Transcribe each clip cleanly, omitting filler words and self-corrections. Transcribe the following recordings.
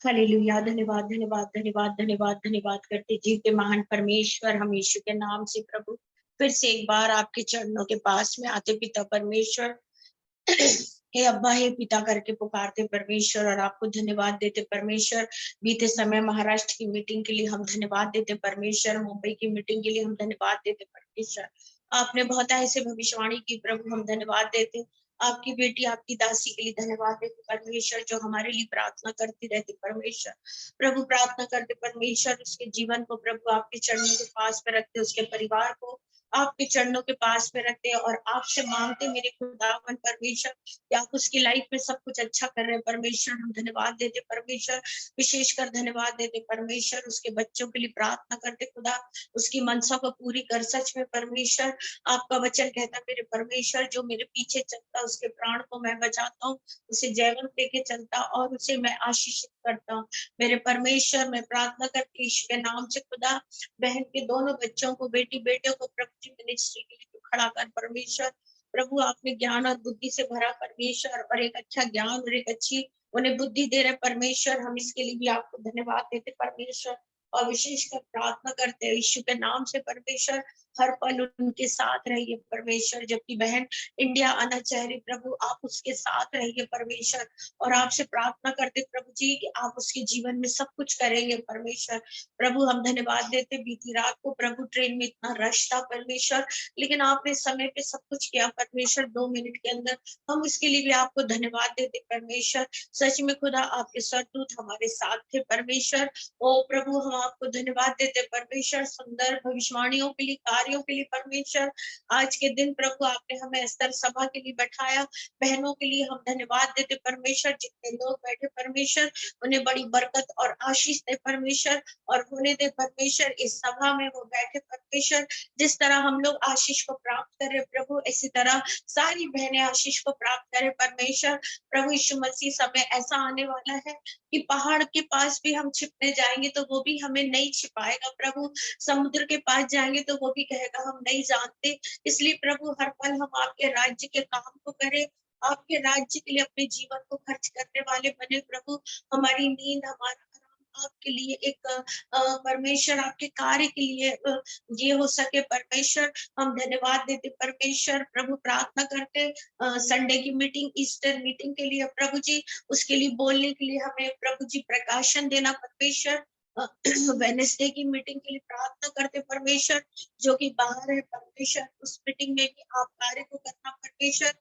Hallelujah. धन्यवाद, धन्यवाद, धन्यवाद, धन्यवाद, धन्यवाद करते जीवते महान परमेश्वर हम यीशु के नाम से प्रभु फिर से एक बार आपके चरणों के पास में आते पिता परमेश्वर। हे अब्बा हे पिता करके पुकारते परमेश्वर और आपको धन्यवाद देते परमेश्वर। बीते समय महाराष्ट्र की मीटिंग के लिए हम धन्यवाद देते परमेश्वर। मुंबई की मीटिंग के लिए हम धन्यवाद देते परमेश्वर। आपने बहुत ऐसे भविष्यवाणी की प्रभु, हम धन्यवाद देते। आपकी बेटी आपकी दासी के लिए धन्यवाद देते परमेश्वर, जो हमारे लिए प्रार्थना करती रहती परमेश्वर। प्रभु प्रार्थना करते परमेश्वर, उसके जीवन को प्रभु आपके चरणों के पास में रखते, उसके परिवार को आपके चरणों के पास में रखते और आपसे मांगते मेरे खुदावन परमेश्वर कि आप उसकी लाइफ में सब कुछ अच्छा कर रहे हैं परमेश्वर। हम धन्यवाद देते परमेश्वर, विशेषकर धन्यवाद देते परमेश्वर। उसके बच्चों के लिए प्रार्थना करते खुदा, उसकी मनसा को पूरी कर। सच में परमेश्वर आपका वचन कहता मेरे परमेश्वर, जो मेरे पीछे चलता उसके प्राण को मैं बचाता हूँ, उसे जैवन देके चलता और उसे मैं आशीषित करता हूँ। मेरे परमेश्वर मैं प्रार्थना करके यीशु के नाम से खुदा बहन के दोनों बच्चों को, बेटी बेटे को प्रभु जी मिनिस्ट्री के लिए खड़ा कर परमेश्वर। प्रभु आपने ज्ञान और बुद्धि से भरा परमेश्वर, और एक अच्छा ज्ञान और एक अच्छी उन्हें बुद्धि दे रहे परमेश्वर। हम इसके लिए भी आपको धन्यवाद देते परमेश्वर और विशेषकर प्रार्थना करते हैं यीशु के नाम से परमेश्वर। हर पल उनके साथ रहिए परमेश्वर। जबकि बहन इंडिया आना चाह रही प्रभु, आप उसके साथ रहिए परमेश्वर। और आपसे प्रार्थना करते प्रभु जी कि आप उसके जीवन में सब कुछ करेंगे परमेश्वर। प्रभु हम धन्यवाद देते, बीती रात को प्रभु ट्रेन में इतना रश था परमेश्वर, लेकिन आपने समय पे सब कुछ किया परमेश्वर, 2 मिनट के अंदर। हम इसके लिए भी आपको धन्यवाद देते परमेश्वर। सच में खुदा आपके सरदूत हमारे साथ थे परमेश्वर। ओ प्रभु हम आपको धन्यवाद देते परमेश्वर, सुंदर भविष्यवाणियों के लिए, कार्यों के लिए परमेश्वर। आज के दिन प्रभु आपने हमें अस्तर सभा के लिए बैठाया, बहनों के लिए हम धन्यवाद देते परमेश्वर। जितने लोग बैठे परमेश्वर, उन्हें बड़ी बरकत और आशीष दे परमेश्वर, और होने दे परमेश्वर इस सभा में वो बैठे परमेश्वर। जिस तरह हम लोग आशीष को प्राप्त करें प्रभु, इसी तरह सारी बहनें आशीष को प्राप्त करें परमेश्वर। प्रभु यीशु मसीह समय ऐसा आने वाला है कि पहाड़ के पास भी हम छिपने जाएंगे तो वो भी हमें नहीं छिपाएगा प्रभु। समुद्र के पास जाएंगे तो वो भी कहेगा हम नहीं जानते। इसलिए प्रभु हर पल हम आपके राज्य के काम को करें, आपके राज्य के लिए अपने जीवन को खर्च करने वाले बने प्रभु। हमारी नींद, हमारा आराम आपके लिए एक परमेश्वर आपके कार्य के लिए ये हो सके परमेश्वर। हम धन्यवाद देते परमेश्वर। प्रभु प्रार्थना करते संडे की मीटिंग, ईस्टर मीटिंग के लिए प्रभु जी, उसके लिए बोलने के लिए हमें प्रभु जी प्रकाशन देना परमेश्वर। वेडनेसडे की मीटिंग के लिए प्रार्थना करते परमेश्वर, जो कि बाहर है परमेश्वर, उस मीटिंग में भी आप कार्य को करना परमेश्वर।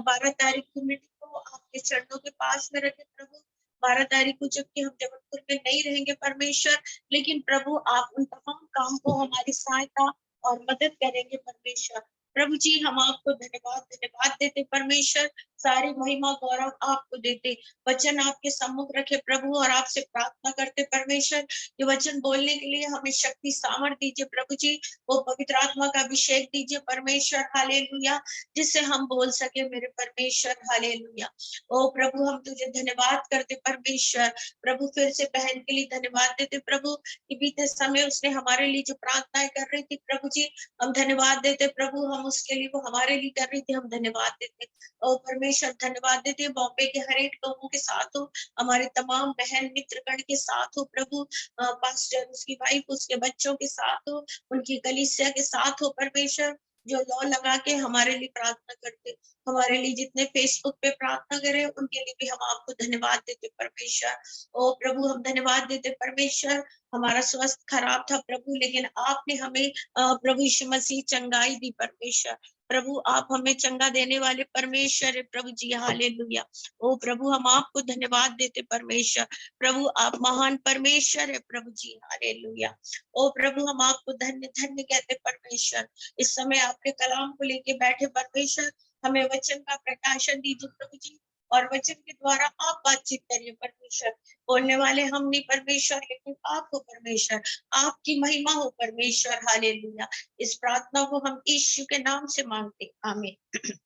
12 तारीख की मीटिंग को आपके चरणों के पास में रखे प्रभु। 12 तारीख को जबकि हम जबलपुर में नहीं रहेंगे परमेश्वर, लेकिन प्रभु आप उन तमाम काम को हमारी सहायता और मदद करेंगे परमेश्वर। प्रभु जी हम आपको धन्यवाद धन्यवाद देते परमेश्वर। सारी महिमा गौरव आपको देते। वचन आपके सम्मुख रखे प्रभु, और आपसे प्रार्थना करते परमेश्वर, ये वचन बोलने के लिए हमें शक्ति सामर्थ दीजिए प्रभु जी। वो पवित्र आत्मा का अभिषेक दीजिए परमेश्वर, हालेलुया, जिससे हम बोल सके मेरे परमेश्वर, हालेलुया। ओ प्रभु हम तुझे धन्यवाद करते परमेश्वर। प्रभु फिर से बहन के लिए धन्यवाद देते प्रभु, कि बीते समय उसने हमारे लिए जो प्रार्थनाएं कर रही थी प्रभु जी, हम धन्यवाद देते प्रभु। हम उसके लिए, वो हमारे लिए कर रही थी, हम धन्यवाद देते। ओ परमेश्वर धन्यवाद देते, बॉम्बे के हर एक लोगों के साथ हो, हमारे तमाम बहन मित्रगण के साथ हो प्रभु। पास्टर, उसकी वाइफ, उसके बच्चों के साथ हो, उनकी कलीसिया के साथ हो परमेश्वर, जो लॉ लगा के हमारे लिए प्रार्थना करते। हमारे लिए जितने फेसबुक पे प्रार्थना करे उनके लिए भी हम आपको धन्यवाद देते परमेश्वर। ओ प्रभु हम धन्यवाद देते परमेश्वर। हमारा स्वास्थ्य खराब था प्रभु, लेकिन आपने हमें प्रभु यीशु मसीह चंगाई दी परमेश्वर। प्रभु आप हमें चंगा देने वाले परमेश्वर है प्रभु जी, हालेलुया। ओ प्रभु हम आपको धन्यवाद देते परमेश्वर। प्रभु आप महान परमेश्वर है प्रभु जी, हालेलुया। ओ प्रभु हम आपको धन्य धन्य कहते परमेश्वर। इस समय आपके कलाम को लेके बैठे परमेश्वर, हमें वचन का प्रकाशन दीजिए प्रभु जी, और वचन के द्वारा आप बातचीत करिए परमेश्वर। बोलने वाले हम नहीं परमेश्वर, लेकिन आप हो परमेश्वर, आपकी महिमा हो परमेश्वर, हालेलुया। इस प्रार्थना को हम यीशु के नाम से मांगते, आमीन।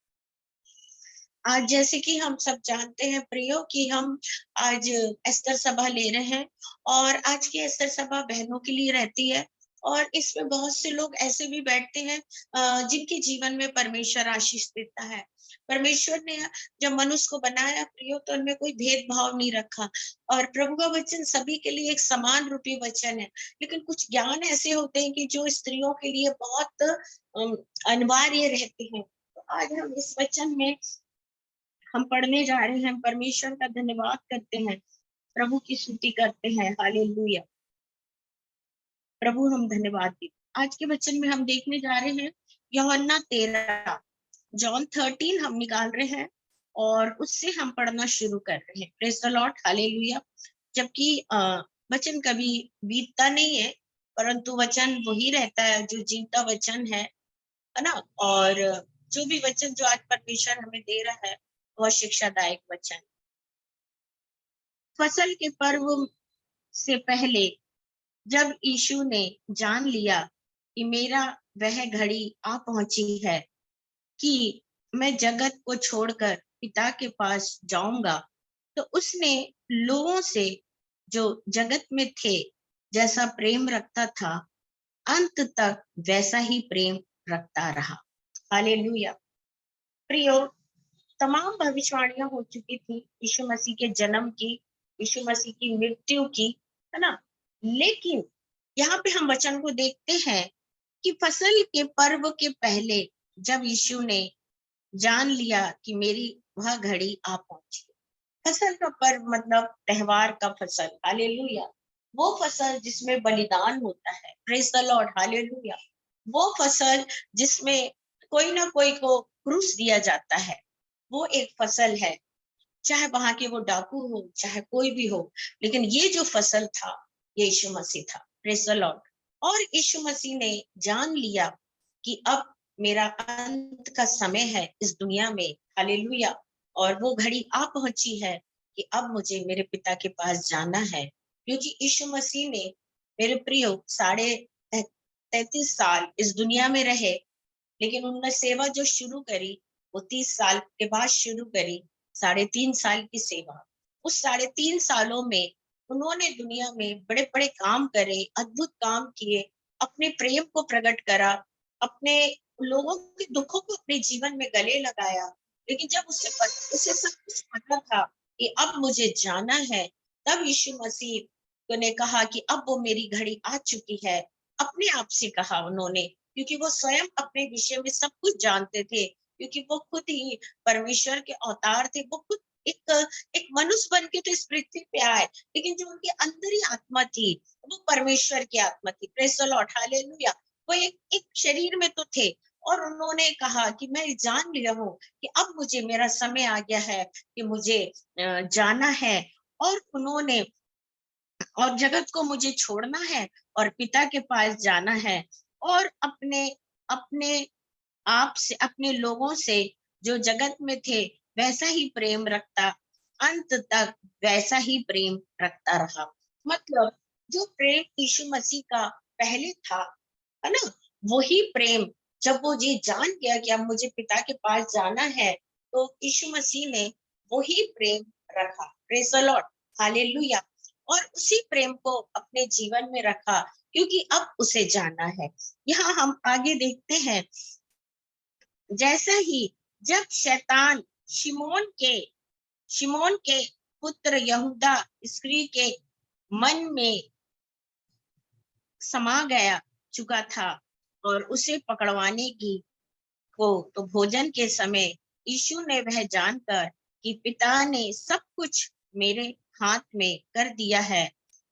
आज जैसे कि हम सब जानते हैं प्रियो, कि हम आज एस्तर सभा ले रहे हैं, और आज की एस्तर सभा बहनों के लिए रहती है। और इसमें बहुत से लोग ऐसे भी बैठते हैं जिनके जीवन में परमेश्वर आशीष देता है। परमेश्वर ने जब मनुष्य को बनाया प्रियो, तो उनमें कोई भेदभाव नहीं रखा, और प्रभु का वचन सभी के लिए एक समान रूपी वचन है। लेकिन कुछ ज्ञान ऐसे होते हैं कि जो स्त्रियों के लिए बहुत अनिवार्य रहते हैं। तो आज हम इस वचन में हम पढ़ने जा रहे हैं, परमेश्वर का धन्यवाद करते हैं, प्रभु की स्तुति करते हैं। हालेलुया। प्रभु हम धन्यवाद देते। आज के वचन में हम देखने जा रहे हैं यूहन्ना 13, जॉन 13 हम निकाल रहे हैं और उससे हम पढ़ना शुरू कर रहे हैं। Praise the Lord, hallelujah. जबकि वचन कभी बीतता नहीं है, परंतु वचन वही रहता है जो जीवता वचन है ना। और जो भी वचन जो आज परमेश्वर हमें दे रहा है वह शिक्षादायक वचन। फसल के पर्व से पहले जब यीशु ने जान लिया कि मेरा वह घड़ी आ पहुंची है कि मैं जगत को छोड़कर पिता के पास जाऊंगा, तो उसने लोगों से जो जगत में थे जैसा प्रेम रखता था, अंत तक वैसा ही प्रेम रखता रहा। हालेलुया। प्रियो, तमाम भविष्यवाणियां हो चुकी थी यीशु मसीह के जन्म की, यीशु मसीह की मृत्यु की, है ना। लेकिन यहाँ पे हम वचन को देखते हैं कि फसल के पर्व के पहले जब यीशु ने जान लिया कि मेरी वह घड़ी आ पहुंची। फसल का पर्व मतलब त्योहार का फसल। हालेलुया। वो फसल जिसमें बलिदान होता है। Praise the Lord, hallelujah. वो फसल जिसमें कोई ना कोई को क्रूस दिया जाता है, वो एक फसल है। चाहे वहां के वो डाकू हो, चाहे कोई भी हो, लेकिन ये जो फसल था ये यीशु मसीह था। Praise the Lord. और यीशु मसीह ने जान लिया कि अब मेरा अंत का समय है इस दुनिया में। हालेलुया। और वो घड़ी आ पहुंची है कि अब मुझे मेरे पिता के पास जाना है, क्योंकि यीशु मसीह ने, मेरे प्रियो, 33.5 साल इस दुनिया में रहे। लेकिन उन्होंने सेवा जो शुरू करी वो 30 साल के बाद शुरू करी। 3.5 साल की सेवा। उस 3.5 सालों में उन्होंने दुनिया में बड़े बड़े काम करे, अद्भुत काम किए, अपने प्रेम को प्रकट करा, अपने लोगों के दुखों को अपने जीवन में गले लगाया। लेकिन जब उसे सब कुछ पता था कि अब मुझे जाना है, तब यीशु मसीह ने कहा कि अब वो मेरी घड़ी आ चुकी है। अपने आप से कहा उन्होंने, क्योंकि वो स्वयं अपने विषय में सब कुछ जानते थे, क्योंकि वो खुद ही परमेश्वर के अवतार थे। वो खुद एक एक मनुष्य बन के तो इस पृथ्वी पे आए, लेकिन जो उनके अंदर ही आत्मा थी वो परमेश्वर की आत्मा थी। Praise the Lord, hallelujah. वो एक शरीर में तो थे, और उन्होंने कहा कि मैं जान लिया हूँ कि अब मुझे मेरा समय आ गया है कि मुझे जाना है, और उन्होंने, और जगत को मुझे छोड़ना है और पिता के पास जाना है, और अपने अपने आप से, अपने लोगों से जो जगत में थे वैसा ही प्रेम रखता, अंत तक वैसा ही प्रेम रखता रहा। मतलब जो प्रेम यीशु मसीह का पहले था, है ना, वही प्रेम जब वो ये जान गया कि अब मुझे पिता के पास जाना है, तो यीशु मसीह ने वही प्रेम रखा। Praise the Lord, hallelujah. और उसी प्रेम को अपने जीवन में रखा, क्योंकि अब उसे जाना है। यहाँ हम आगे देखते हैं, जैसा ही जब शैतान शिमोन के पुत्र यहूदा स्त्री के मन में समा गया चुका था और उसे पकड़वाने की को, तो भोजन के समय यीशु ने वह जानकर कि पिता ने सब कुछ मेरे हाथ में कर दिया है,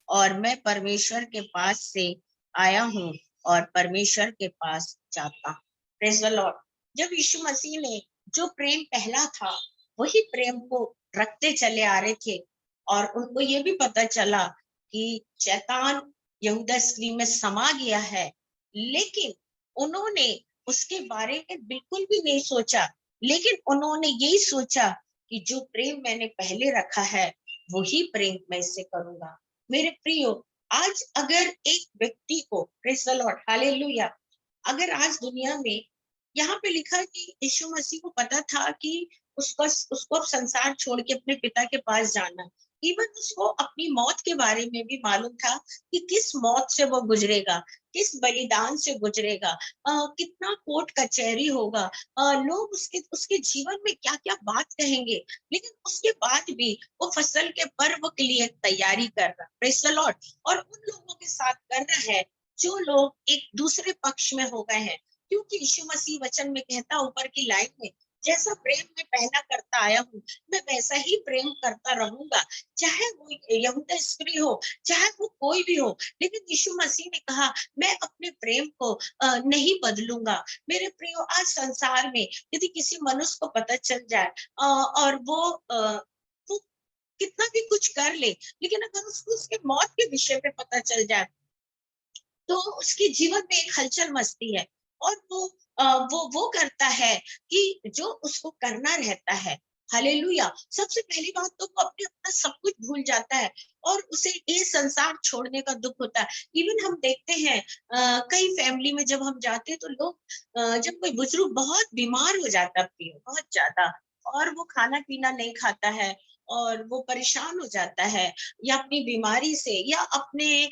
और मैं परमेश्वर के पास से आया हूँ और परमेश्वर के पास जाता हूँ। Praise the Lord. जब यीशु मसीह ने जो प्रेम पहला था वही प्रेम को रखते चले आ रहे थे, और उनको ये भी पता चला कि शैतान यहूदा स्त्री में समा गया है, लेकिन उन्होंने उसके बारे में बिल्कुल भी नहीं सोचा। लेकिन उन्होंने यही सोचा कि जो प्रेम मैंने पहले रखा है वही प्रेम मैं इससे करूंगा। मेरे प्रियो, आज अगर एक व्यक्ति को, प्रेज द लॉर्ड, हालेलुया, अगर आज दुनिया में, यहाँ पे लिखा है कि यीशु मसीह को पता था कि उसको अब संसार छोड़ के अपने पिता के पास जाना, इवन उसको अपनी मौत के बारे में भी मालूम था कि किस मौत से वो गुजरेगा, किस बलिदान से गुजरेगा, कितना कोर्ट कचहरी होगा, लोग उसके उसके जीवन में क्या क्या बात कहेंगे, लेकिन उसके बाद भी वो फसल के पर्व के लिए तैयारी कर रहा, प्रेज़ द लॉर्ड। और उन लोगों के साथ कर रहा है जो लोग एक दूसरे पक्ष में हो गए हैं, क्योंकि यीशु मसीह वचन में कहता ऊपर की लाइन में, जैसा प्रेम मैं पहला करता आया हूँ, मैं वैसा ही प्रेम करता रहूंगा, चाहे वो यहूदा स्त्री हो, चाहे वो कोई भी हो। लेकिन यीशु मसीह ने कहा, मैं अपने प्रेम को नहीं बदलूंगा। मेरे प्रियो, आज संसार में यदि किसी मनुष्य को पता चल जाए और वो कितना भी कुछ कर ले, लेकिन अगर उसको उसके मौत के विषय पे पता चल जाए, तो उसके जीवन में एक हलचल मचती है, और वो करता है कि जो उसको करना रहता है। हालेलुया। सबसे पहली बात तो वो अपने अपना सब कुछ भूल जाता है, और उसे ये संसार छोड़ने का दुख होता है। इवन हम देखते हैं कई फैमिली में जब हम जाते हैं तो लोग, जब कोई बुजुर्ग बहुत बीमार हो जाता है, बहुत ज्यादा, और वो खाना पीना नहीं खाता है, और वो परेशान हो जाता है, या अपनी बीमारी से, या अपने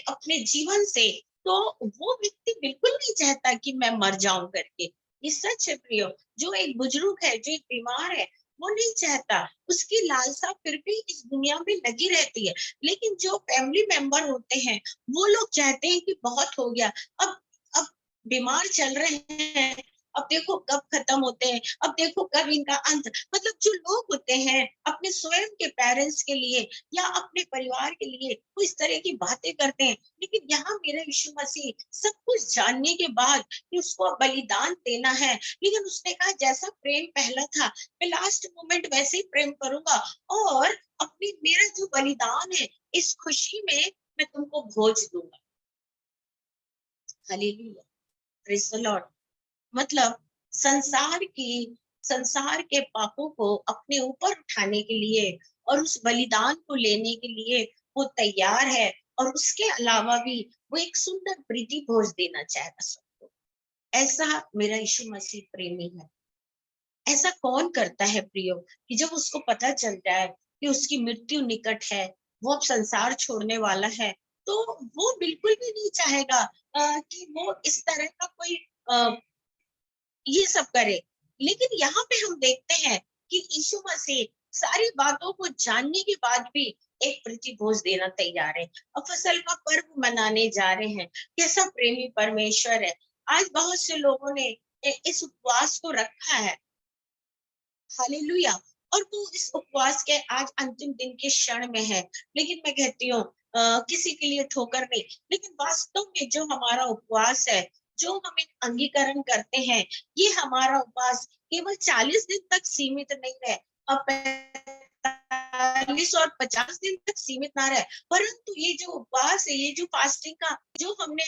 अपने जीवन से, तो वो व्यक्ति बिल्कुल नहीं चाहता कि मैं मर जाऊं करके। ये सच है प्रियो। जो एक बुजुर्ग है, जो एक बीमार है, वो नहीं चाहता, उसकी लालसा फिर भी इस दुनिया में लगी रहती है। लेकिन जो फैमिली मेंबर होते हैं, वो लोग चाहते हैं कि बहुत हो गया, अब बीमार चल रहे हैं, अब देखो कब खत्म होते हैं, अब देखो कब इनका अंत। मतलब जो लोग होते हैं अपने स्वयं के पेरेंट्स के लिए या अपने परिवार के लिए वो इस तरह की बातें करते हैं, लेकिन यहाँ मेरा यीशु मसीह सब कुछ जानने के बाद कि उसको बलिदान देना है, लेकिन उसने कहा जैसा प्रेम पहला था, मैं लास्ट मोमेंट वैसे ही प्रेम करूंगा, और अपनी मेरा जो बलिदान है, इस खुशी में मैं तुमको भोज दूंगा। Hallelujah, praise the Lord. मतलब संसार की संसार के पापों को अपने ऊपर उठाने के लिए और उस बलिदान को लेने के लिए वो तैयार है, और उसके अलावा भी वो एक सुंदर प्रीति भोज देना चाहेगा सबको। ऐसा मेरा यीशु मसीह प्रेमी है। ऐसा कौन करता है प्रियो, कि जब उसको पता चल जाए कि उसकी मृत्यु निकट है, वो अब संसार छोड़ने वाला है, तो वो बिल्कुल भी नहीं चाहेगा कि वो इस तरह का कोई अ, ये सब करे। लेकिन यहाँ पे हम देखते हैं कि यीशु मसीह सारी बातों को जानने के बाद भी एक प्रतिभोज देना तैयार है। अब फसल का पर्व मनाने जा रहे हैं, कैसा प्रेमी परमेश्वर है। आज बहुत से लोगों ने इस उपवास को रखा है। हालेलुया। और वो इस उपवास के आज अंतिम दिन के क्षण में है, लेकिन मैं कहती हूँ किसी के लिए ठोकर नहीं, लेकिन वास्तव में जो हमारा उपवास है, जो हम एक अंगीकरण करते हैं, ये हमारा उपवास केवल 40 दिन तक सीमित नहीं है, अब 40 और 50 दिन तक सीमित ना रहे, परंतु ये जो उपवास है, ये जो फास्टिंग का जो हमने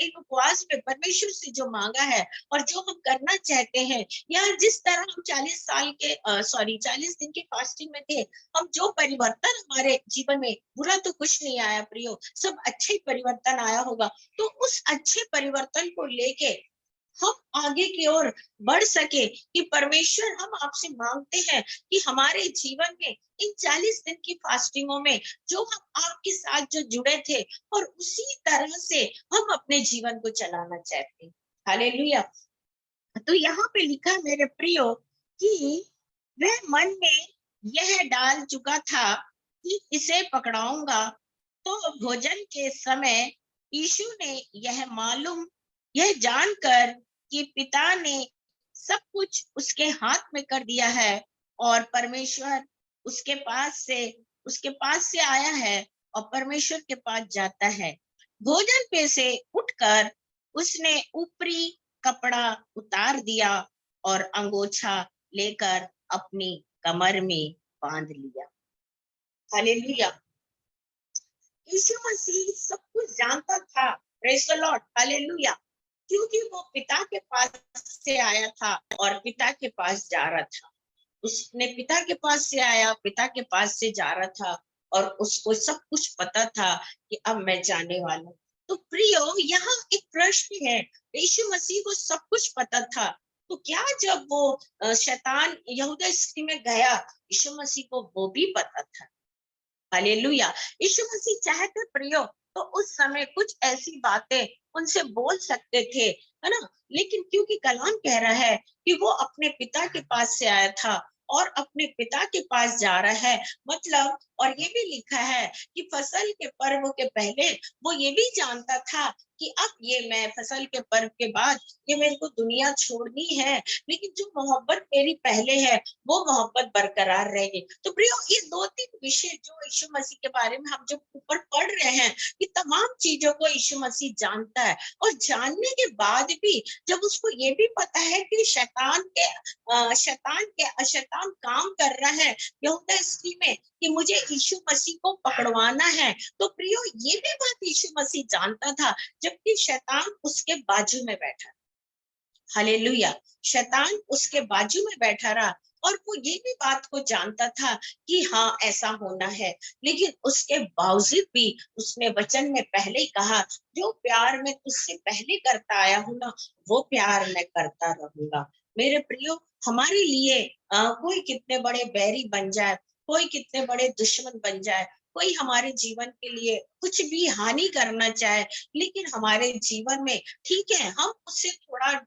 इन उपवास में परमेश्वर से जो मांगा है, और जो हम करना चाहते हैं, या जिस तरह हम 40 दिन के फास्टिंग में थे, हम जो परिवर्तन हमारे जीवन में, बुरा तो कुछ नहीं आया प्रियो, सब अच्छे परिवर्तन आया होगा। तो उस अच्छे परिवर्तन को लेके हम आगे की ओर बढ़ सके, कि परमेश्वर हम आपसे मांगते हैं कि हमारे जीवन में इन 40 दिन की फास्टिंगों में जो हम आपके साथ जो जुड़े थे, और उसी तरह से हम अपने जीवन को चलाना चाहते हैं। हालेलुया। तो यहाँ पे लिखा है मेरे प्रियो, कि वह मन में यह डाल चुका था कि इसे पकड़ाऊंगा। तो भोजन के समय यीशु ने यह जानकर कि पिता ने सब कुछ उसके हाथ में कर दिया है, और परमेश्वर उसके उसके पास से आया है, और परमेश्वर के पास जाता है। भोजन पे से उठकर उसने ऊपरी कपड़ा उतार दिया, और अंगोछा लेकर अपनी कमर में बांध लिया। हालेलुया। यीशु मसीह सब कुछ जानता था, प्रेज़ द लॉर्ड, हालेलुया, क्योंकि वो पिता के पास से आया था और पिता के पास जा रहा था। उसने पिता के पास से आया, पिता के पास से जा रहा था, और उसको सब कुछ पता था कि अब मैं जाने वाला हूँ। तो प्रियो, यहाँ एक प्रश्न है, यीशु मसीह को सब कुछ पता था, तो क्या जब वो शैतान यहूदा स्त्री में गया, यीशु मसीह को वो भी पता था? हालेलुया। यीशु मसीह चाहते प्रियो तो उस समय कुछ ऐसी बातें उनसे बोल सकते थे, है ना? लेकिन क्योंकि कलाम कह रहा है कि वो अपने पिता के पास से आया था और अपने पिता के पास जा रहा है, मतलब और ये भी लिखा है कि फसल के पर्व के पहले वो ये भी जानता था कि अब ये मैं फसल के पर्व के बाद ये मेरे को दुनिया छोड़नी है, लेकिन जो मोहब्बत मेरी पहले है वो मोहब्बत बरकरार रहेगी। तो प्रियो ये 2-3 विषय जो यीशु मसीह के बारे में हम जो ऊपर पढ़ रहे हैं, ये तमाम चीजों को यीशु मसीह जानता है और जानने के बाद भी जब उसको ये भी पता है कि शैतान काम कर रहा है यहूदा स्त्री में कि मुझे यीशु मसीह को पकड़वाना है, तो प्रियो ये भी बात यीशु मसीह जानता था, जबकि शैतान उसके बाजू में बैठा। हालेलुया। शैतान उसके बाजू में बैठा रहा और वो ये भी बात को जानता था कि हाँ ऐसा होना है, लेकिन उसके बावजूद भी उसने वचन में पहले ही कहा, जो प्यार मैं तुझसे पहले करता आया हूं ना, वो प्यार मैं करता रहूंगा। मेरे प्रियो, हमारे लिए कोई कितने बड़े बैरी बन जाए, कोई कितने बड़े दुश्मन बन जाए, कोई हमारे जीवन के लिए कुछ भी हानि करना चाहे, लेकिन हमारे जीवन में ठीक है हम उससे थोड़ा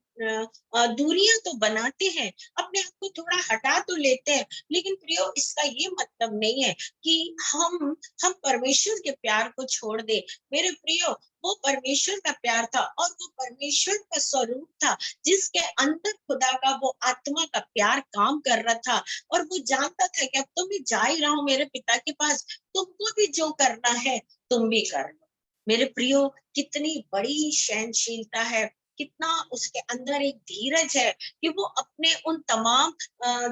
दूरियां तो बनाते हैं, अपने आप को थोड़ा हटा तो लेते हैं, लेकिन प्रियो इसका ये मतलब नहीं है कि हम परमेश्वर के प्यार को छोड़ दे। मेरे प्रियो, वो परमेश्वर का प्यार था और वो परमेश्वर का स्वरूप था, जिसके अंदर खुदा का वो आत्मा का प्यार काम कर रहा था और वो जानता था कि अब तो मैं जा ही रहा हूँ मेरे पिता के पास, तुमको भी जो करना है तुम भी कर लो। मेरे प्रियो, कितनी बड़ी सहनशीलता है, कितना उसके अंदर एक धीरज है कि वो अपने उन तमाम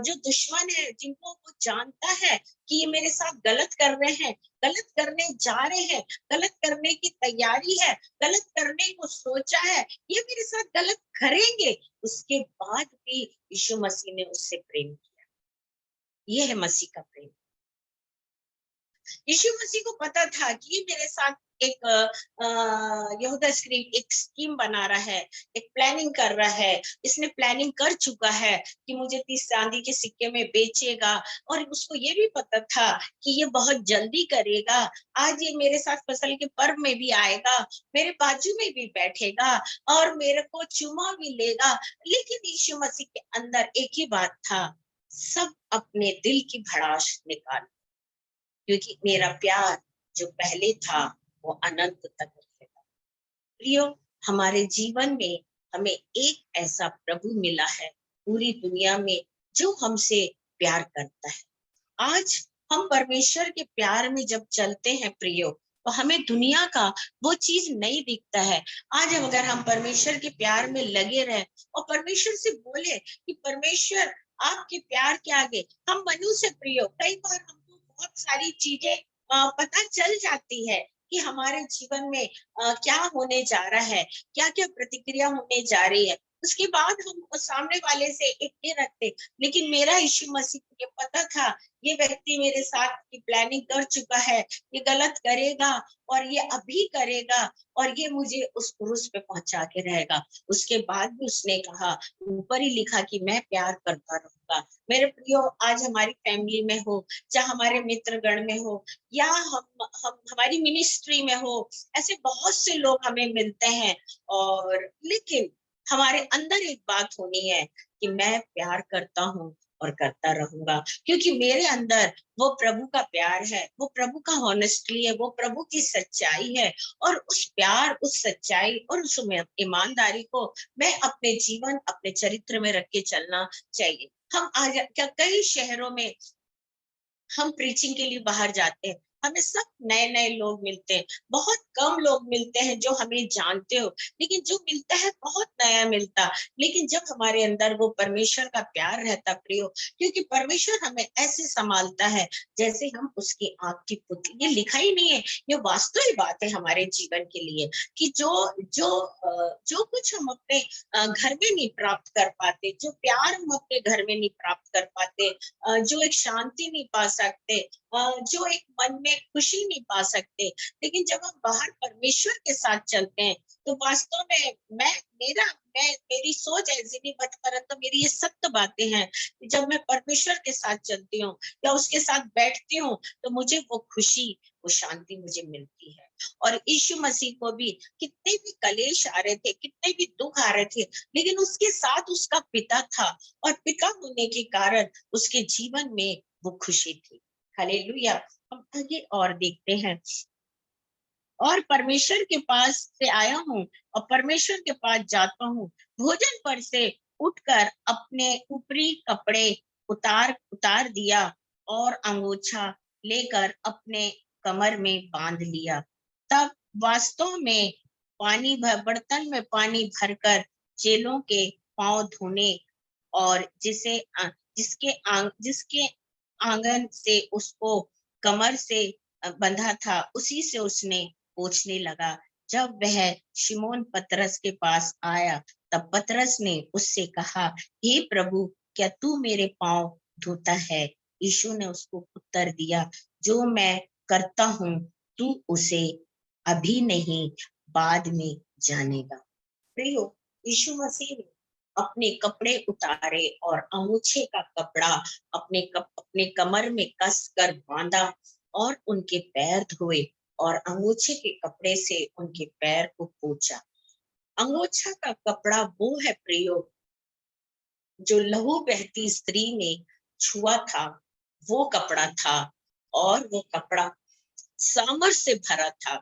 जो दुश्मन है जिनको वो जानता है कि ये मेरे साथ गलत कर रहे हैं, गलत करने जा रहे हैं, गलत करने की तैयारी है, गलत करने को सोचा है, ये मेरे साथ गलत करेंगे, उसके बाद भी यीशु मसीह ने उससे प्रेम किया। ये है मसीह का प्रेम। यीशु मसीह को पता था कि ये मेरे साथ एक यहूदा स्क्रीन एक स्कीम बना रहा है, एक प्लानिंग कर रहा है, इसने प्लानिंग कर चुका है कि मुझे 30 चांदी के सिक्के में बेचेगा और उसको ये भी पता था कि ये बहुत जल्दी करेगा, आज ये मेरे साथ फसल के पर्व में भी आएगा, मेरे बाजू में भी बैठेगा और मेरे को चुमा भी लेगा, लेकिन यीशु मसीह के अंदर एक ही बात था, सब अपने दिल की भड़ास निकाल, क्योंकि मेरा प्यार जो पहले था वो अनंत तक रहेगा। प्रियो, हमारे जीवन में हमें एक ऐसा प्रभु मिला है पूरी दुनिया में जो हमसे प्यार करता है। आज हम परमेश्वर के प्यार में जब चलते हैं प्रियो, तो हमें दुनिया का वो चीज नहीं दिखता है। आज अगर हम परमेश्वर के प्यार में लगे रहे और परमेश्वर से बोले कि परमेश्वर आपके प्यार के आगे हम मनुष्य प्रियो, कई बार हमको बहुत सारी चीजें पता चल जाती है कि हमारे जीवन में क्या होने जा रहा है, क्या क्या प्रतिक्रिया होने जा रही है, उसके बाद हम सामने वाले से एक ये रखते, लेकिन मेरा यीशु मसीह को ये पता था ये व्यक्ति मेरे साथ की प्लानिंग कर चुका है, ये गलत करेगा और ये अभी करेगा और ये मुझे उस क्रूस पे पहुंचा के रहेगा। उसके बाद भी उसने कहा, ऊपर ही लिखा कि मैं प्यार करता रहूंगा। मेरे प्रियो, आज हमारी फैमिली में हो, चाहे हमारे मित्रगण में हो या हम हमारी मिनिस्ट्री में हो, ऐसे बहुत से लोग हमें मिलते हैं और लेकिन हमारे अंदर एक बात होनी है कि मैं प्यार करता हूँ और करता रहूंगा, क्योंकि मेरे अंदर वो प्रभु का प्यार है, वो प्रभु का हॉनेस्टली है, वो प्रभु की सच्चाई है और उस प्यार, उस सच्चाई और उस ईमानदारी को मैं अपने जीवन, अपने चरित्र में रख के चलना चाहिए। हम आज क्या कई शहरों में हम प्रीचिंग के लिए बाहर जाते हैं, हमें सब नए नए लोग मिलते हैं, बहुत कम लोग मिलते हैं जो हमें जानते हो, लेकिन जो मिलता है बहुत नया मिलता। लेकिन जब हमारे अंदर वो परमेश्वर का प्यार रहता प्रियो, क्योंकि परमेश्वर हमें ऐसे संभालता है जैसे हम उसकी आंख की पुतली। ये लिखा ही नहीं है, ये वास्तविक बात है हमारे जीवन के लिए कि जो जो जो कुछ हम अपने घर में नहीं प्राप्त कर पाते, जो प्यार हम अपने घर में नहीं प्राप्त कर पाते, जो एक शांति नहीं पा सकते, जो एक मन में खुशी नहीं पा सकते, लेकिन जब हम बाहर परमेश्वर के साथ चलते हैं तो वास्तव में मैं मेरी सोच ऐसी नहीं बच, परंतु मेरी ये सत्य बातें हैं कि जब मैं परमेश्वर के साथ चलती हूँ या उसके साथ बैठती हूँ तो मुझे वो खुशी, वो शांति मुझे मिलती है। और यीशु मसीह को भी कितने भी कलेश आ रहे थे, कितने भी दुख आ रहे थे, लेकिन उसके साथ उसका पिता था और पिता होने के कारण उसके जीवन में वो खुशी थी। हालेलुया। हम आगे और देखते हैं। और परमेश्वर के पास से आया हूँ और परमेश्वर के पास जाता हूँ, भोजन पर से उठकर अपने ऊपरी कपड़े उतार उतार दिया और अंगोछा लेकर अपने कमर में बांध लिया। तब वास्तव में बर्तन में पानी भरकर चेलों के पांव धोने और जिसके आंगन से उसको कमर से बंधा था, उसी से उसने पूछने लगा। जब वह शिमोन पतरस के पास आया, तब पतरस ने उससे कहा, हे प्रभु, क्या तू मेरे पांव धोता है? यीशु ने उसको उत्तर दिया, जो मैं करता हूँ तू उसे अभी नहीं, बाद में जानेगा। प्रियो, यीशु मसीह ने अपने कपड़े उतारे और अंगूछे का कपड़ा अपने कमर में कस कर बांधा और उनके पैर धोए और अंगूछे के कपड़े से उनके पैर को पोंछा। अंगोछा का कपड़ा वो है प्रियो, जो लहू बहती स्त्री ने छुआ था, वो कपड़ा था। और वो कपड़ा सामर से भरा था,